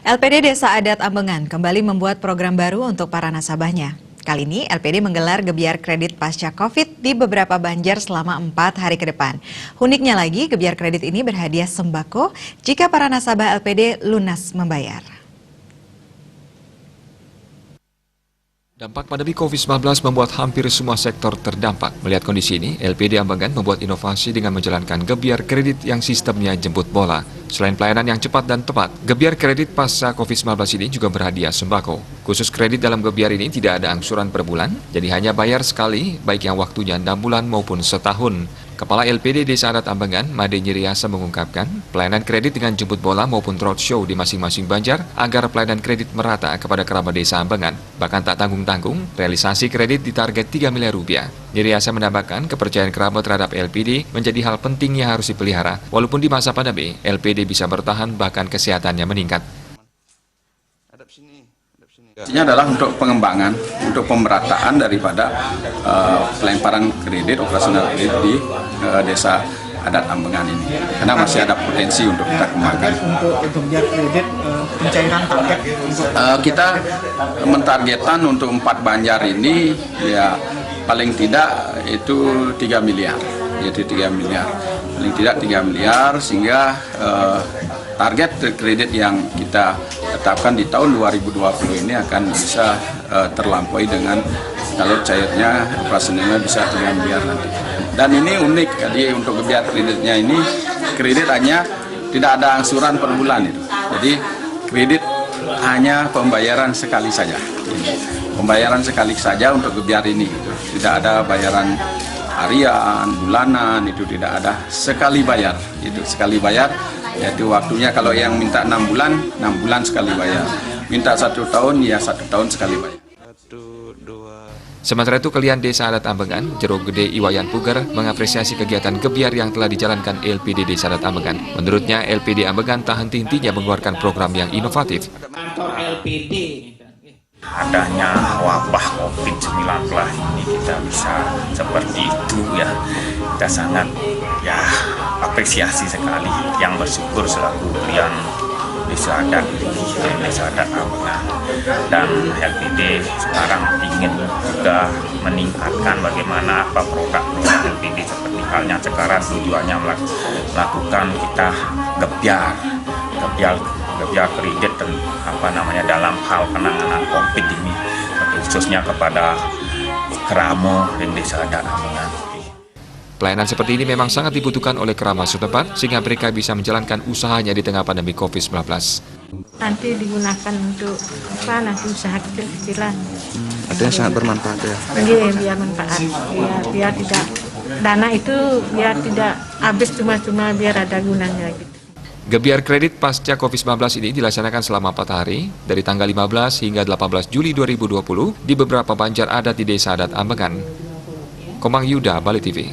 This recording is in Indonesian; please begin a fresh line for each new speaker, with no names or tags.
LPD Desa Adat Ambengan kembali membuat program baru untuk para nasabahnya. Kali ini LPD menggelar gebyar kredit pasca COVID di beberapa banjar selama 4 hari ke depan. Uniknya lagi, gebyar kredit ini berhadiah sembako jika para nasabah LPD lunas membayar.
Dampak pandemi COVID-19 membuat hampir semua sektor terdampak. Melihat kondisi ini, LPD Ambengan membuat inovasi dengan menjalankan gebyar kredit yang sistemnya jemput bola. Selain pelayanan yang cepat dan tepat, gebyar kredit pasca COVID-19 ini juga berhadiah sembako. Khusus kredit dalam gebyar ini tidak ada angsuran per bulan, jadi hanya bayar sekali, baik yang waktunya 6 bulan maupun setahun. Kepala LPD Desa Adat Ambengan, Made Nyiriasa mengungkapkan, pelayanan kredit dengan jemput bola maupun roadshow di masing-masing banjar agar pelayanan kredit merata kepada kerabat Desa Ambengan. Bahkan tak tanggung-tanggung, realisasi kredit ditarget 3 miliar rupiah. Nyiriasa menambahkan kepercayaan kerabat terhadap LPD menjadi hal penting yang harus dipelihara. Walaupun di masa pandemi, LPD bisa bertahan bahkan kesehatannya meningkat.
Ini adalah untuk pengembangan, untuk pemerataan daripada pelemparan kredit, operasional kredit di Desa Adat Ambengan ini. Karena masih ada potensi untuk kita kembangkan.
Untuk gebyar kredit, pencairan target?
Kita mentargetkan untuk 4 banjar ini, ya paling tidak itu 3 miliar. Yaitu 3 miliar. Paling tidak 3 miliar sehingga target kredit yang kita tetapkan di tahun 2020 ini akan bisa terlampaui dengan kalau cairnya operasionalnya bisa 3 miliar nanti. Dan ini unik, jadi untuk gebyar kreditnya ini kredit hanya tidak ada angsuran per bulan itu. Jadi kredit hanya pembayaran sekali saja. Pembayaran sekali saja untuk gebyar ini. Tidak ada bayaran harian, bulanan, itu tidak ada, sekali bayar. Itu sekali bayar. Yaitu waktunya kalau yang minta 6 bulan sekali bayar. Minta 1 tahun, ya 1 tahun sekali bayar.
Sementara itu, Kelian Desa Adat Ambengan, Jero Gede Iwayan Puger, mengapresiasi kegiatan gebyar yang telah dijalankan LPD Desa Adat Ambengan. Menurutnya, LPD Ambengan tak henti-hentinya mengeluarkan program yang inovatif.
Kantor LPD.
Adanya wabah COVID-19 ini kita bisa seperti itu ya, kita sangat ya apresiasi sekali, yang bersyukur selaku Kelian Desa Adat Ambengan, dan LPD sekarang ingin juga meningkatkan bagaimana produk-produk LPD seperti halnya sekarang tujuannya melakukan kita gebyar kredit dan dalam hal penanganan COVID ini, khususnya kepada Keramo dan Desa Adat Ambengan.
Pelayanan seperti ini memang sangat dibutuhkan oleh kerabat setempat sehingga mereka bisa menjalankan usahanya di tengah pandemi COVID-19.
Nanti digunakan untuk nanti usaha kecil-kecilan.
Artinya sangat bermanfaat ya?
Iya, biar manfaat. Biar tidak, dana itu biar tidak habis cuma-cuma, biar ada gunanya gitu.
Gebyar kredit pasca COVID-19 ini dilaksanakan selama 4 hari, dari tanggal 15 hingga 18 Juli 2020 di beberapa banjar adat di Desa Adat Ambengan. Komang Yuda, Bali TV.